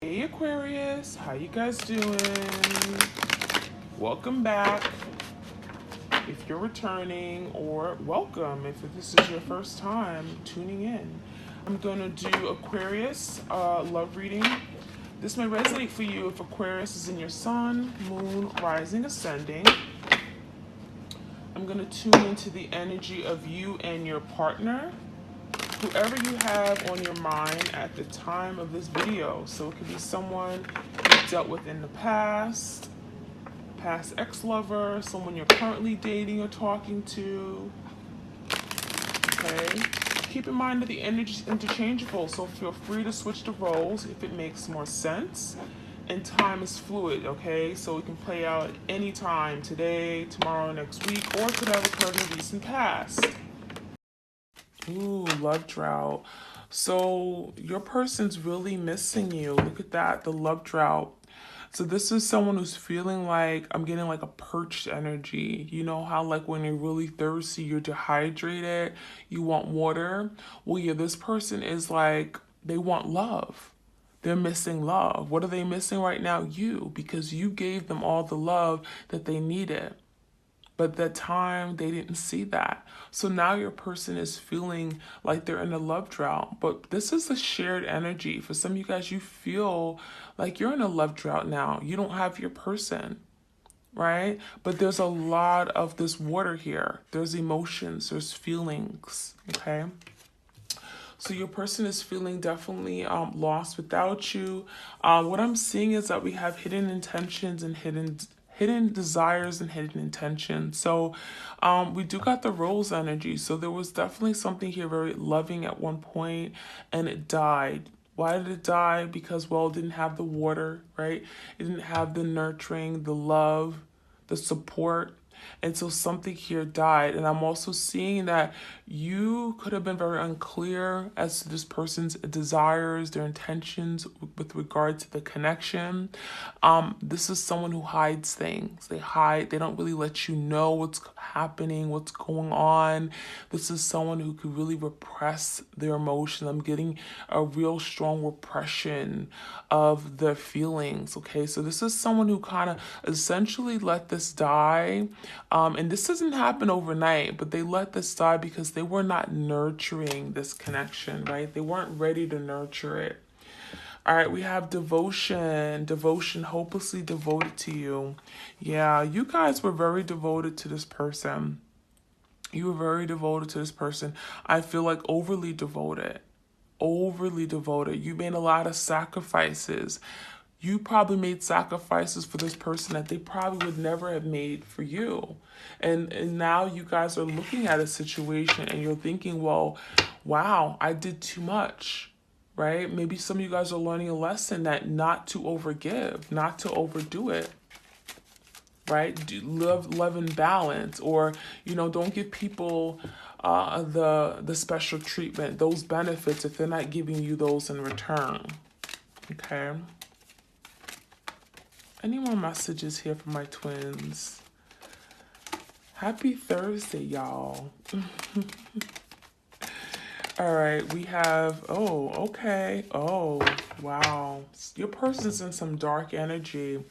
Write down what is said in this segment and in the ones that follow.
Hey Aquarius, how you guys doing? Welcome back if you're returning, or welcome if this is your first time tuning in. I'm going to do Aquarius love reading. This may resonate for you if Aquarius is in your sun, moon, rising, ascending. I'm going to tune into the energy of you and your partner, whoever you have on your mind at the time of this video. So it could be someone you dealt with in the past ex-lover, someone you're currently dating or talking to. Okay. Keep in mind that the energy is interchangeable, so feel free to switch the roles if it makes more sense. And time is fluid, okay? So it can play out any time, today, tomorrow, next week, or could have occurred in the recent past. Ooh, love drought. So your person's really missing you. Look at that, the love drought. So this is someone who's feeling like, I'm getting like a perched energy. You know how like when you're really thirsty, you're dehydrated, you want water? Well, yeah, this person is like, they want love. They're missing love. What are they missing right now? You, because you gave them all the love that they needed. But at that time, they didn't see that. So now your person is feeling like they're in a love drought. But this is a shared energy. For some of you guys, you feel like you're in a love drought now. You don't have your person, right? But there's a lot of this water here. There's emotions, there's feelings, okay? So your person is feeling definitely lost without you. What I'm seeing is that we have hidden intentions and hidden desires and hidden intentions. So we do got the rose energy. So there was definitely something here very loving at one point and it died. Why did it die? Because, well, it didn't have the water, right? It didn't have the nurturing, the love, the support. And so something here died. And I'm also seeing that you could have been very unclear as to this person's desires, their intentions with regard to the connection. This is someone who hides things. They hide, they don't really let you know what's happening, what's going on. This is someone who could really repress their emotions. I'm getting a real strong repression of their feelings. Okay, so this is someone who kind of essentially let this die. And this doesn't happen overnight, but they let this die because they were not nurturing this connection, right? They weren't ready to nurture it. All right, we have devotion. Devotion, hopelessly devoted to you. Yeah, you guys were very devoted to this person. You were very devoted to this person. I feel like overly devoted. Overly devoted. You made a lot of sacrifices. You probably made sacrifices for this person that they probably would never have made for you. And now you guys are looking at a situation and you're thinking, well, wow, I did too much, right? Maybe some of you guys are learning a lesson that not to overgive, not to overdo it, right? Do love and balance, or, you know, don't give people the special treatment, those benefits, if they're not giving you those in return, okay? Any more messages here for my twins? Happy Thursday, y'all. All right, we have, oh, okay. Oh, wow. Your person's in some dark energy.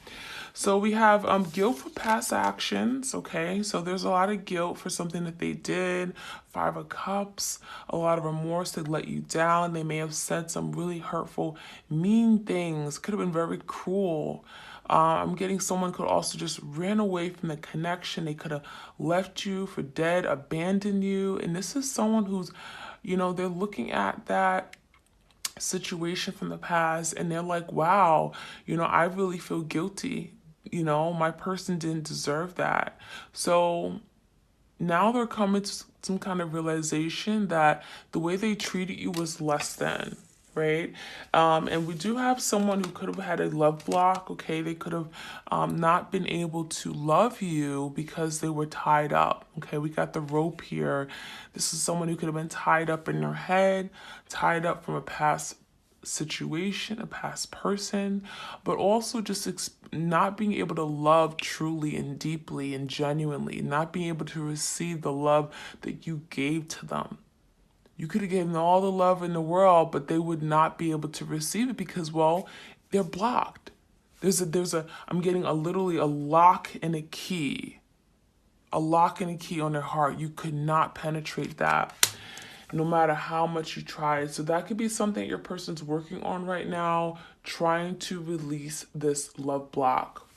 So we have guilt for past actions, okay? So there's a lot of guilt for something that they did. 5 of Cups, a lot of remorse. They let you down. They may have said some really hurtful, mean things. Could have been very cruel. I'm getting someone could also just ran away from the connection. They could have left you for dead, abandoned you. And this is someone who's, you know, they're looking at that situation from the past and they're like, wow, you know, I really feel guilty. You know, my person didn't deserve that. So now they're coming to some kind of realization that the way they treated you was less than, right? And we do have someone who could have had a love block, okay? They could have not been able to love you because they were tied up, okay? We got the rope here. This is someone who could have been tied up in their head, tied up from a past situation, a past person, but also just not being able to love truly and deeply and genuinely, not being able to receive the love that you gave to them. You could have given them all the love in the world, but they would not be able to receive it because, well, They're blocked. I'm getting literally a lock and a key. A lock and a key on their heart. You could not penetrate that no matter how much you try. So that could be something your person's working on right now, trying to release this love block.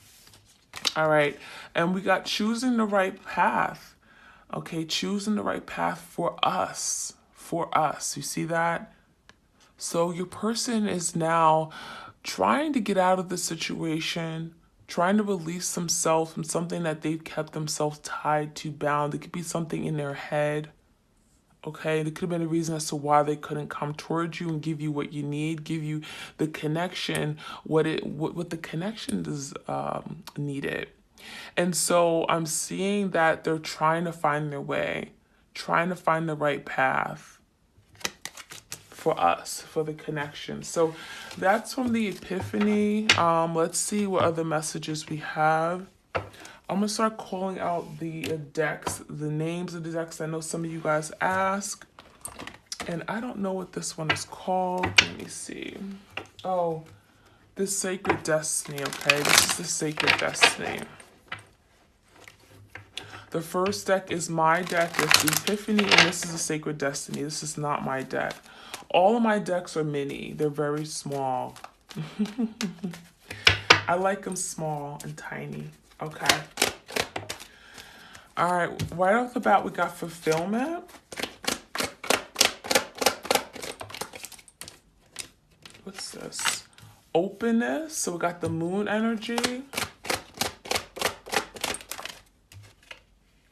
All right. And we got choosing the right path. Okay. Choosing the right path for us. For us. You see that? So your person is now trying to get out of the situation, trying to release themselves from something that they've kept themselves tied to, bound. It could be something in their head. Okay, there could have been a reason as to why they couldn't come towards you and give you what you need, give you the connection, what the connection is needed. And so I'm seeing that they're trying to find their way, trying to find the right path for us, for the connection. So that's from the Epiphany. Let's see what other messages we have. I'm going to start calling out the decks, the names of the decks. I know some of you guys ask, and I don't know what this one is called. Let me see. Oh, the Sacred Destiny, okay? This is the Sacred Destiny. The first deck is my deck. It's the Epiphany, and this is the Sacred Destiny. This is not my deck. All of my decks are mini. They're very small. I like them small and tiny. Okay. All right. Right off the bat, we got fulfillment. What's this? Openness. So we got the moon energy.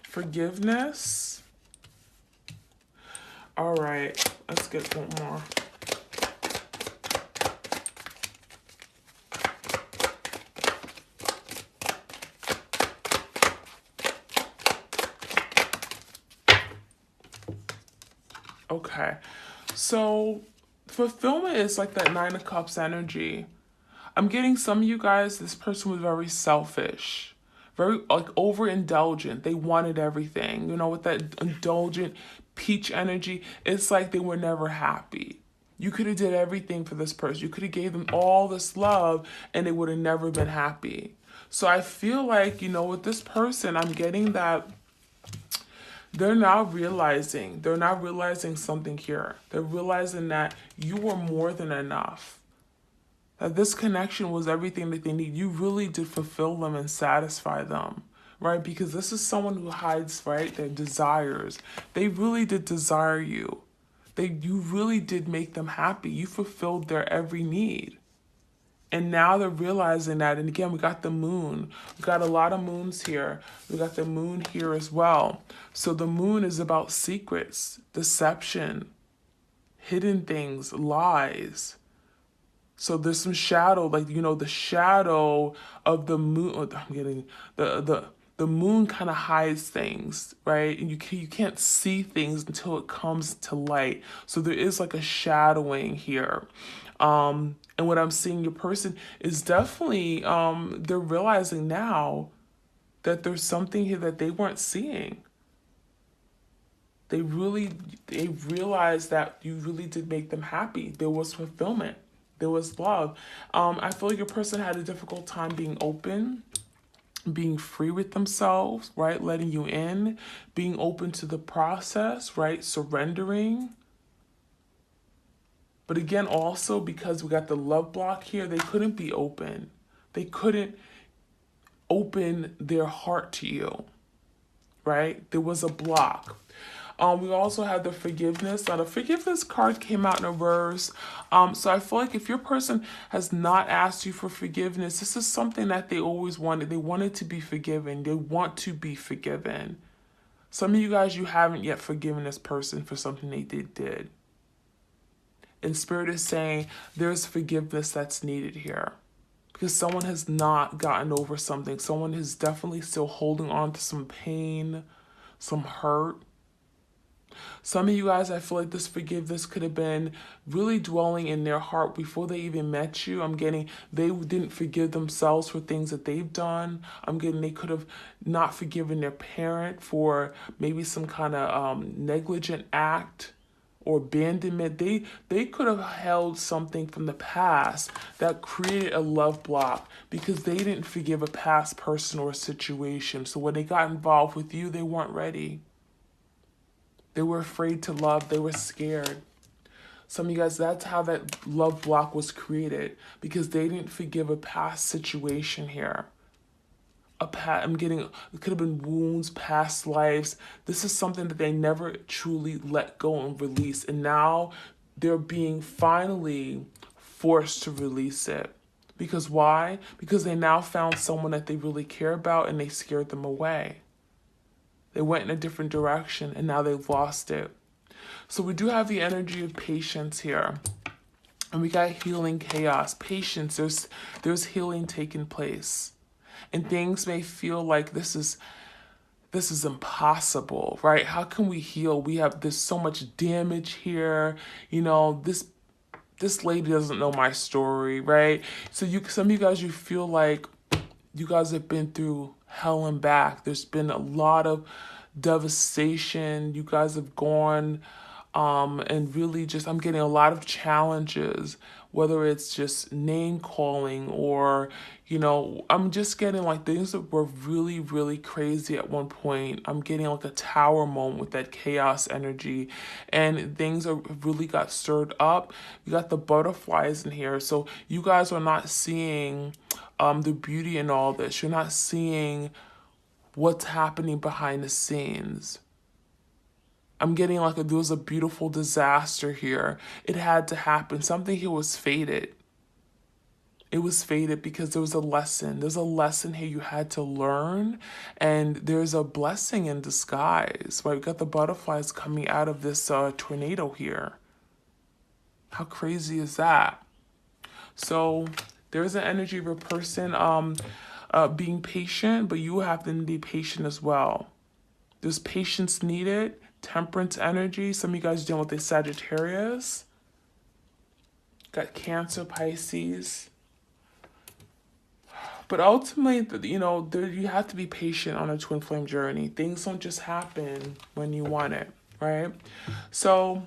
Forgiveness. All right. Let's get one more. Okay, so fulfillment is like that Nine of Cups energy. I'm getting some of you guys, this person was very selfish, very like overindulgent. They wanted everything, you know, with that indulgent peach energy. It's like they were never happy. You could have did everything for this person. You could have gave them all this love and they would have never been happy. So I feel like, you know, with this person, I'm getting that they're now realizing something here. They're realizing that you were more than enough. That this connection was everything that they need. You really did fulfill them and satisfy them, right? Because this is someone who hides, right, their desires. They really did desire you. You really did make them happy. You fulfilled their every need. And now they're realizing that. And again, we got the moon. We got a lot of moons here. We got the moon here as well. So the moon is about secrets, deception, hidden things, lies. So there's some shadow, like, you know, the shadow of the moon. I'm getting the moon kind of hides things, right? And you can't see things until it comes to light. So there is like a shadowing here. And what I'm seeing your person is definitely, they're realizing now that there's something here that they weren't seeing. They realized that you really did make them happy. There was fulfillment. There was love. I feel like your person had a difficult time being open, being free with themselves, right? Letting you in, being open to the process, right? Surrendering. But again, also because we got the love block here, they couldn't be open. They couldn't open their heart to you, right? There was a block. We also had the forgiveness. Now, the forgiveness card came out in reverse. So I feel like if your person has not asked you for forgiveness, this is something that they always wanted. They wanted to be forgiven. They want to be forgiven. Some of you guys, you haven't yet forgiven this person for something they did. And Spirit is saying there's forgiveness that's needed here. Because someone has not gotten over something. Someone is definitely still holding on to some pain, some hurt. Some of you guys, I feel like this forgiveness could have been really dwelling in their heart before they even met you. I'm getting they didn't forgive themselves for things that they've done. I'm getting they could have not forgiven their parent for maybe some kind of negligent act or abandonment. They could have held something from the past that created a love block because they didn't forgive a past person or situation. So when they got involved with you, they weren't ready. They were afraid to love. They were scared. Some of you guys, that's how that love block was created, because they didn't forgive a past situation here. I'm getting, it could have been wounds, past lives. This is something that they never truly let go and release. And now they're being finally forced to release it. Because why? Because they now found someone that they really care about and they scared them away. They went in a different direction and now they've lost it. So we do have the energy of patience here. And we got healing chaos. Patience, there's healing taking place. And things may feel like this is impossible, right? How can we heal? There's so much damage here. You know, this lady doesn't know my story, right? So some of you guys, you feel like you guys have been through hell and back. There's been a lot of devastation. You guys have gone and really just, I'm getting a lot of challenges, whether it's just name calling or, you know, I'm just getting like things that were really, really crazy at one point. I'm getting like a tower moment with that chaos energy, and things are really got stirred up. You got the butterflies in here. So you guys are not seeing the beauty in all this. You're not seeing what's happening behind the scenes. I'm getting like there was a beautiful disaster here. It had to happen. Something here was fated. It was fated because there was a lesson. There's a lesson here you had to learn, and there's a blessing in disguise, right? We got the butterflies coming out of this tornado here. How crazy is that? So there's an energy of a person being patient, but you have to be patient as well. There's patience needed. Temperance energy. Some of you guys dealing with the Sagittarius. Got Cancer, Pisces. But ultimately, you know, you have to be patient on a twin flame journey. Things don't just happen when you want it, right? So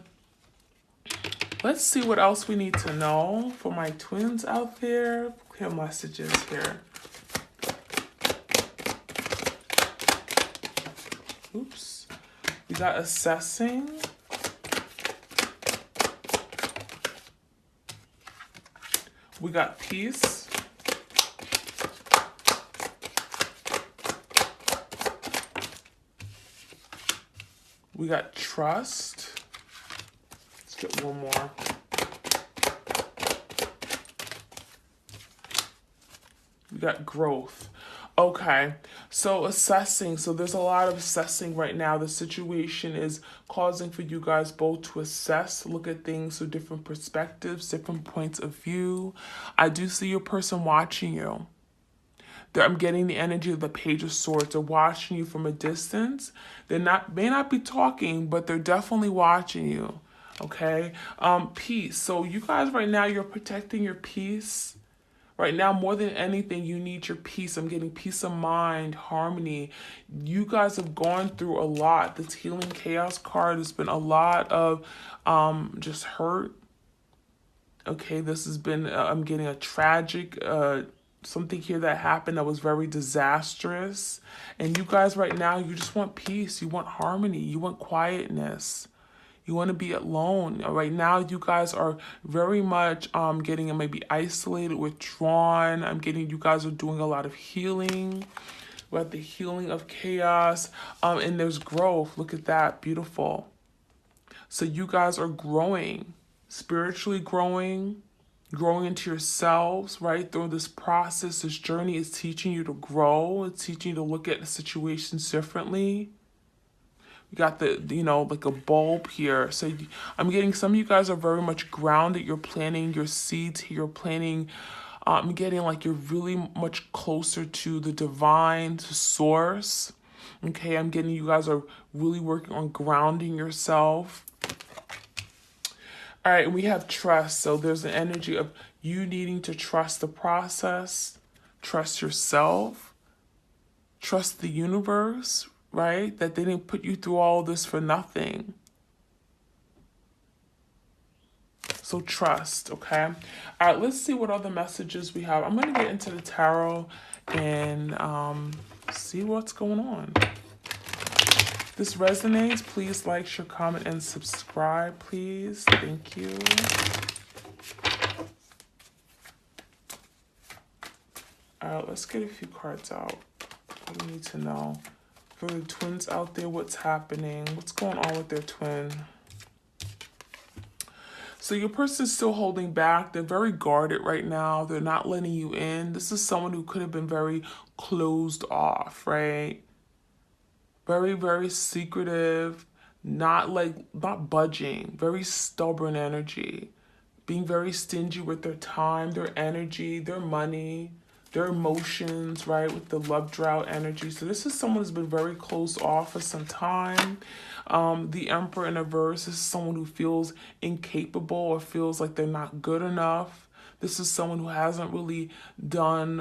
let's see what else we need to know for my twins out there. Clear messages here. Oops. We got assessing. We got peace. We got trust. Let's get one more. We got growth. Okay, so assessing. So there's a lot of assessing right now. The situation is causing for you guys both to assess, look at things through different perspectives, different points of view. I do see your person watching you. I'm getting the energy of the Page of Swords. They're watching you from a distance. May not be talking, but they're definitely watching you. Okay, peace. So you guys right now, you're protecting your peace. Right now, more than anything, you need your peace. I'm getting peace of mind, harmony. You guys have gone through a lot. This healing chaos card has been a lot of just hurt. Okay, this has been, I'm getting a tragic, something here that happened that was very disastrous. And you guys right now, you just want peace. You want harmony. You want quietness. You want to be alone. Right now, you guys are very much getting maybe isolated, withdrawn. I'm getting you guys are doing a lot of healing. We have the healing of chaos. And there's growth. Look at that. Beautiful. So you guys are growing, spiritually growing into yourselves, right? Through this process, this journey is teaching you to grow. It's teaching you to look at the situations differently. We got like a bulb here. So I'm getting some of you guys are very much grounded. You're planting your seeds here. You're planting, I'm getting like you're really much closer to the divine, to source. Okay, I'm getting you guys are really working on grounding yourself. All right, and we have trust. So there's an energy of you needing to trust the process, trust yourself, trust the universe, right? That they didn't put you through all this for nothing. So trust, okay? All right, let's see what other messages we have. I'm going to get into the tarot and see what's going on. If this resonates, please like, share, comment, and subscribe, please. Thank you. All right, let's get a few cards out. What do we need to know? For the twins out there, what's happening? What's going on with their twin? So your person's still holding back. They're very guarded right now. They're not letting you in. This is someone who could have been very closed off, right? Very, very secretive, not budging, very stubborn energy, being very stingy with their time, their energy, their money, their emotions, right? With the love drought energy. So this is someone who's been very closed off for some time. The Emperor in reverse is someone who feels incapable or feels like they're not good enough. This is someone who hasn't really done,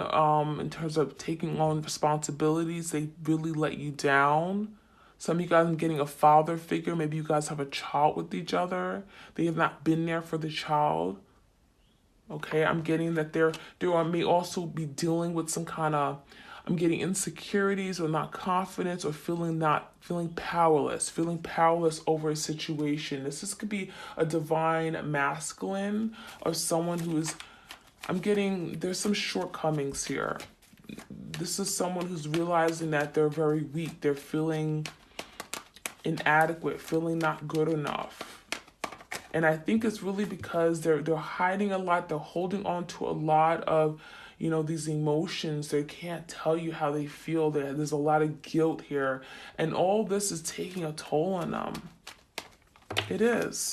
in terms of taking on responsibilities, they really let you down. Some of you guys are getting a father figure. Maybe you guys have a child with each other. They have not been there for the child. Okay, I'm getting that they may also be dealing with some kind of, I'm getting insecurities or not confidence or feeling powerless over a situation. This could be a divine masculine or someone who is, I'm getting, there's some shortcomings here. This is someone who's realizing that they're very weak. They're feeling inadequate, feeling not good enough. And I think it's really because they're hiding a lot. They're holding on to a lot of, these emotions. They can't tell you how they feel. There's a lot of guilt here. And all this is taking a toll on them. It is.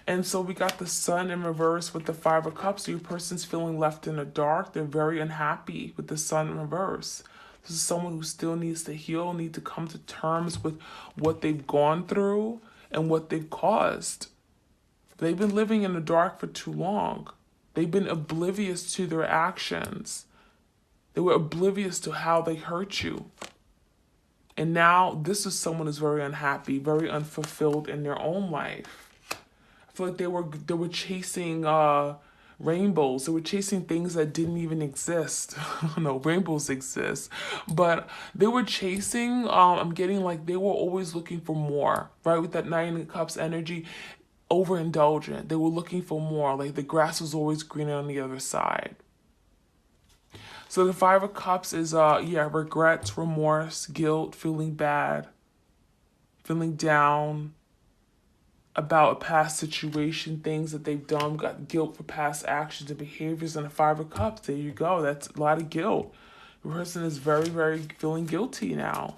And so we got the Sun in reverse with the Five of Cups. So your person's feeling left in the dark. They're very unhappy with the Sun in reverse. This is someone who still needs to heal, need to come to terms with what they've gone through and what they've caused. They've been living in the dark for too long. They've been oblivious to their actions. They were oblivious to how they hurt you. And now this is someone who's very unhappy, very unfulfilled in their own life. I feel like they were chasing rainbows. They were chasing things that didn't even exist. No, rainbows exist. But they were chasing, I'm getting like they were always looking for more, right? With that Nine of Cups energy, overindulgent. They were looking for more. Like the grass was always greener on the other side. So the Five of Cups is, regrets, remorse, guilt, feeling bad, feeling down about a past situation, things that they've done, got guilt for past actions and behaviors, and the Five of Cups. There you go. That's a lot of guilt. The person is very, very feeling guilty now.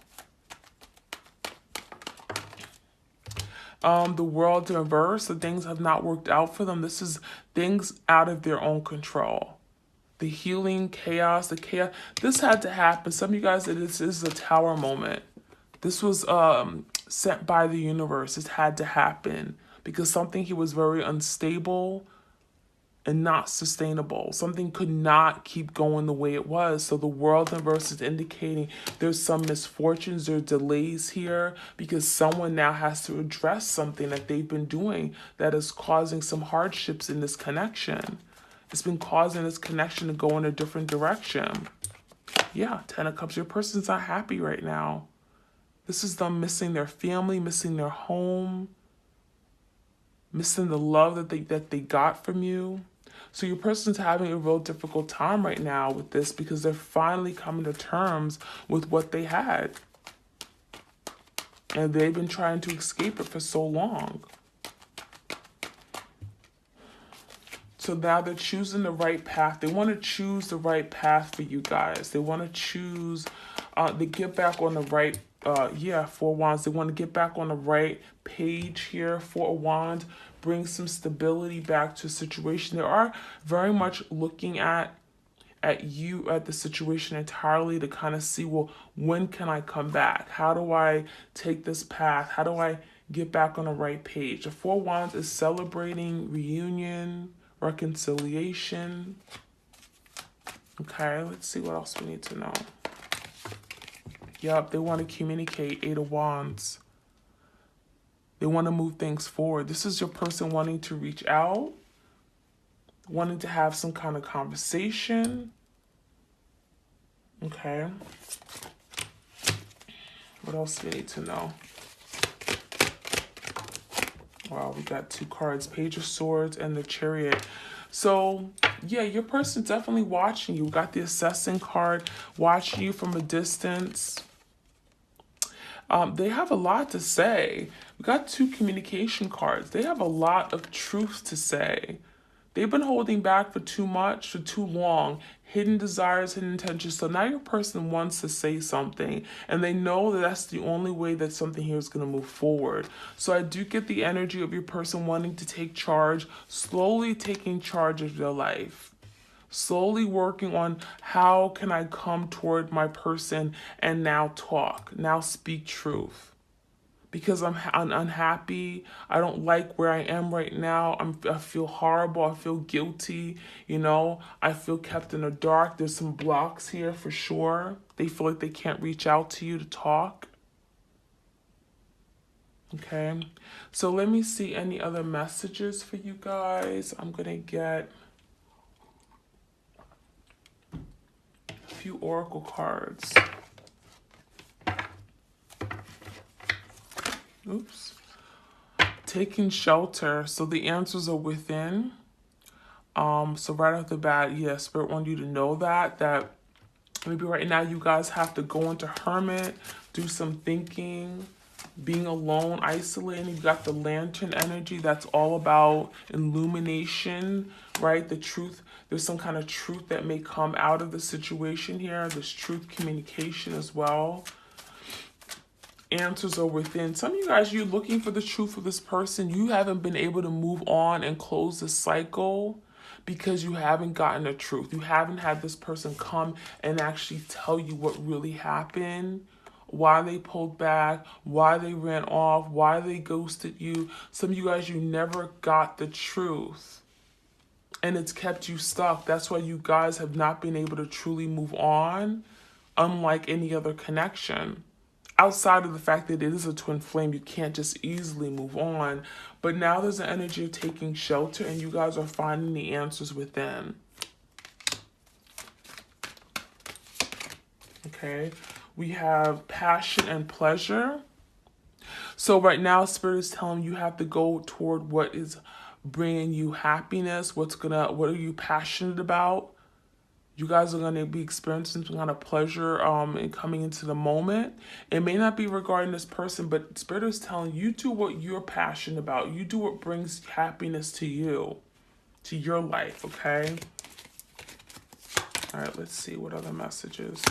The World in reverse, the things have not worked out for them. This is things out of their own control. The healing, chaos, the chaos. This had to happen. Some of you guys, this is a Tower moment. This was sent by the universe. It had to happen because something here was very unstable and not sustainable. Something could not keep going the way it was. So the World in reverse is indicating there's some misfortunes, there's delays here because someone now has to address something that they've been doing that is causing some hardships in this connection. It's been causing this connection to go in a different direction. Yeah, Ten of Cups. Your person's not happy right now. This is them missing their family, missing their home, missing the love that they got from you. So your person's having a real difficult time right now with this because they're finally coming to terms with what they had. And they've been trying to escape it for so long. So now they're choosing the right path. They want to choose the right path for you guys. They want to choose, they get back on the right, Four of Wands. They want to get back on the right page here. Four of Wands, bring some stability back to a situation. They are very much looking at the situation entirely to kind of see, well, when can I come back? How do I take this path? How do I get back on the right page? The Four of Wands is celebrating reunion, reconciliation. Okay, let's see what else we need to know. Yep, they want to communicate. Eight of Wands. They want to move things forward. This is your person wanting to reach out, wanting to have some kind of conversation. Okay. What else do you need to know? Wow, we got 2 cards, Page of Swords and the Chariot. So, yeah, your person's definitely watching you. We got the Assessing card, watching you from a distance. They have a lot to say. We got 2 communication cards. They have a lot of truth to say. They've been holding back for too much, for too long. Hidden desires, hidden intentions. So now your person wants to say something, and they know that that's the only way that something here is going to move forward. So I do get the energy of your person wanting to take charge, slowly taking charge of their life. Slowly working on how can I come toward my person and now talk, now speak truth. Because I'm unhappy. I don't like where I am right now. I feel horrible. I feel guilty. You know, I feel kept in the dark. There's some blocks here for sure. They feel like they can't reach out to you to talk. Okay. So let me see any other messages for you guys. I'm going to get a few oracle cards. Oops. Taking shelter. So the answers are within. So right off the bat, yeah, Spirit wants you to know that maybe right now you guys have to go into hermit, do some thinking, being alone, isolating. You got the lantern energy. That's all about illumination, right? The truth. There's some kind of truth that may come out of the situation here. There's truth communication as well. Answers are within. Some of you guys, you're looking for the truth of this person. You haven't been able to move on and close the cycle because you haven't gotten the truth. You haven't had this person come and actually tell you what really happened, why they pulled back, why they ran off, why they ghosted you. Some of you guys, you never got the truth, and it's kept you stuck. That's why you guys have not been able to truly move on, unlike any other connection. Outside of the fact that it is a twin flame, you can't just easily move on. But now there's an energy of taking shelter, and you guys are finding the answers within. Okay. We have passion and pleasure. So right now, Spirit is telling you have to go toward what is bringing you happiness. What are you passionate about? You guys are going to be experiencing some kind of pleasure and coming into the moment. It may not be regarding this person, but Spirit is telling you do what you're passionate about. You do what brings happiness to you, to your life, okay? All right, let's see what other messages.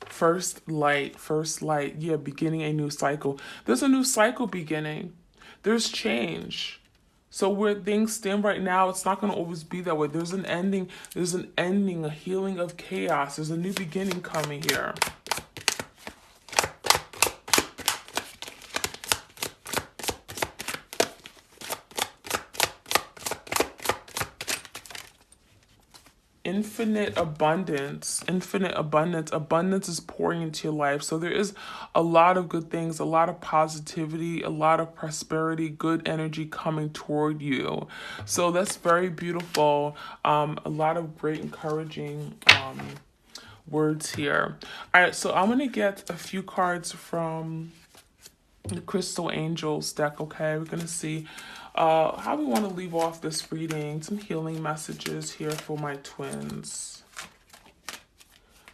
First light. Yeah, beginning a new cycle. There's a new cycle beginning. There's change. So where things stand right now, it's not going to always be that way. There's an ending, a healing of chaos. There's a new beginning coming here. Infinite abundance. Abundance is pouring into your life. So there is a lot of good things, a lot of positivity, a lot of prosperity, good energy coming toward you. So that's very beautiful. A lot of great encouraging words here. All right, so I'm going to get a few cards from the Crystal Angels deck, okay? We're going to see how we want to leave off this reading. Some healing messages here for my twins.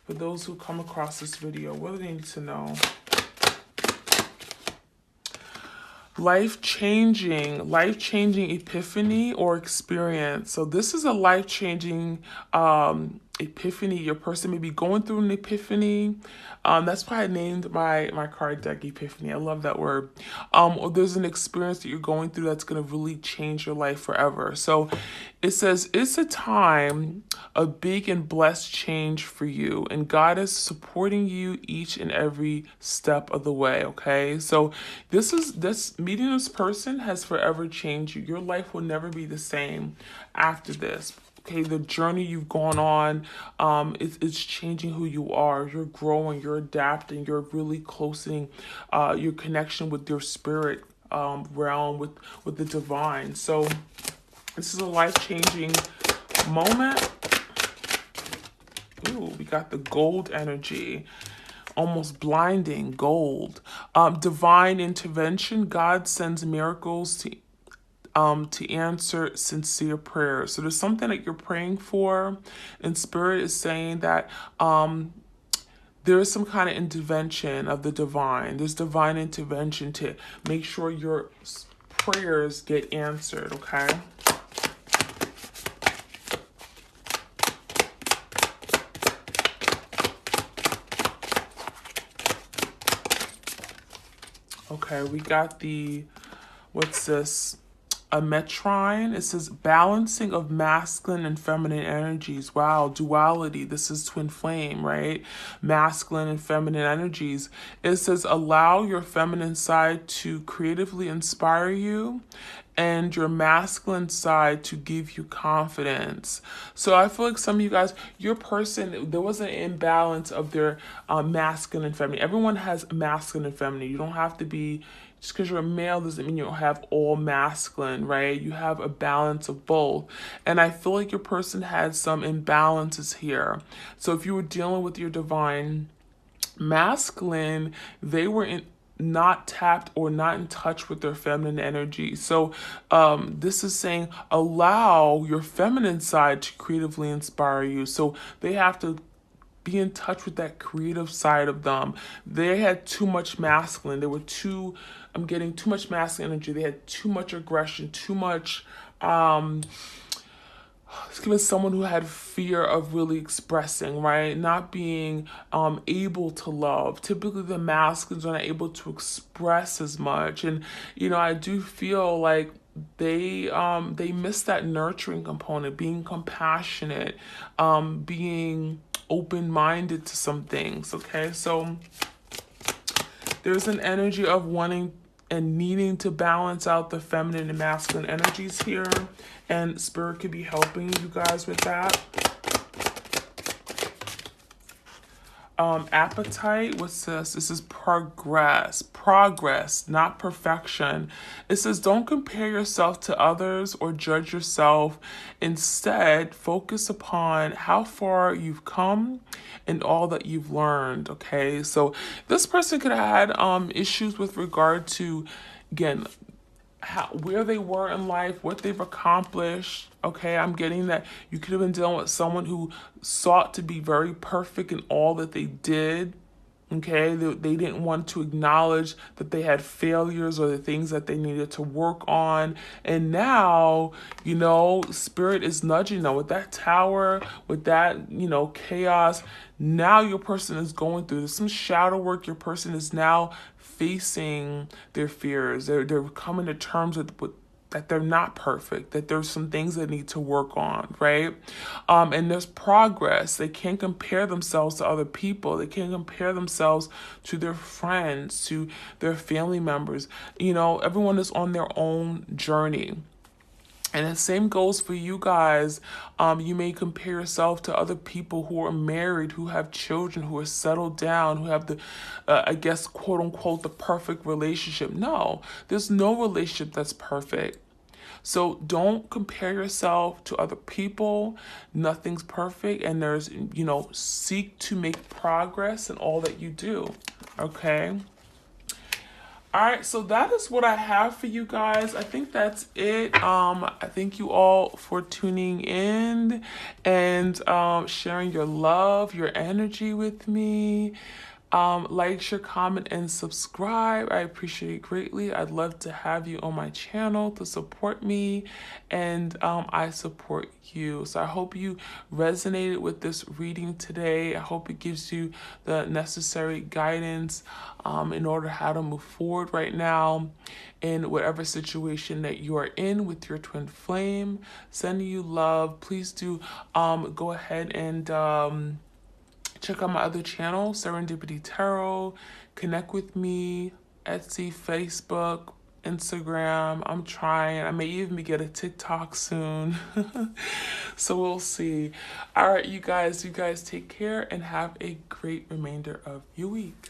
For those who come across this video, what do they need to know? Life-changing epiphany or experience. So this is a life-changing epiphany. Your person may be going through an epiphany. That's why I named my card deck Epiphany. I love that word. Or there's an experience that you're going through that's going to really change your life forever. So it says it's a time of big and blessed change for you, and God is supporting you each and every step of the way. Okay, so this meeting this person has forever changed you. Your life will never be the same after this. Okay, the journey you've gone on, it's changing who you are. You're growing, you're adapting, you're really closing your connection with your spirit realm, with the divine. So this is a life-changing moment. Ooh, we got the gold energy, almost blinding gold. Divine intervention. God sends miracles to answer sincere prayers. So there's something that you're praying for, and Spirit is saying that there is some kind of intervention of the divine. There's divine intervention to make sure your prayers get answered, okay? Okay, we got the, what's this? A metrine. It says balancing of masculine and feminine energies. Wow, duality. This is twin flame, right? Masculine and feminine energies. It says allow your feminine side to creatively inspire you and your masculine side to give you confidence. So I feel like some of you guys, your person, there was an imbalance of their masculine and feminine. Everyone has masculine and feminine. You don't have to be, just because you're a male doesn't mean you don't have all masculine, right? You have a balance of both. And I feel like your person had some imbalances here. So if you were dealing with your divine masculine, they were not tapped or not in touch with their feminine energy. So this is saying allow your feminine side to creatively inspire you. So they have to be in touch with that creative side of them. They had too much masculine. They were too, I'm getting too much masculine energy. They had too much aggression, too much, give us someone who had fear of really expressing, right? Not being able to love. Typically the masculines are not able to express as much. And, you know, I do feel like they miss that nurturing component, being compassionate, being open-minded to some things, okay? So there's an energy of wanting and needing to balance out the feminine and masculine energies here, and Spirit could be helping you guys with that. Appetite, what's this? This is progress, not perfection. It says don't compare yourself to others or judge yourself. Instead, focus upon how far you've come and all that you've learned, okay? So this person could have had issues with regard to, again, where they were in life, what they've accomplished. Okay, I'm getting that you could have been dealing with someone who sought to be very perfect in all that they did. Okay, they didn't want to acknowledge that they had failures or the things that they needed to work on. And now, you know, Spirit is nudging them with that tower, with that, you know, chaos. Now your person is going through some shadow work. Your person is now facing their fears. They're coming to terms with that they're not perfect, that there's some things they need to work on, right? And there's progress. They can't compare themselves to other people. They can't compare themselves to their friends, to their family members. You know, everyone is on their own journey. And the same goes for you guys. You may compare yourself to other people who are married, who have children, who are settled down, who have the, I guess, quote unquote, the perfect relationship. No, there's no relationship that's perfect. So don't compare yourself to other people. Nothing's perfect. And there's, you know, seek to make progress in all that you do. Okay. All right, so that is what I have for you guys. I think that's it. I thank you all for tuning in and sharing your love, your energy with me. Like, share, comment, and subscribe. I appreciate it greatly. I'd love to have you on my channel to support me, and I support you. So I hope you resonated with this reading today. I hope it gives you the necessary guidance in order how to move forward right now in whatever situation that you are in with your twin flame. Sending you love. Please do go ahead and check out my other channel, Serendipity Tarot. Connect with me, Etsy, Facebook, Instagram. I'm trying. I may even get a TikTok soon. So we'll see. All right, you guys take care and have a great remainder of your week.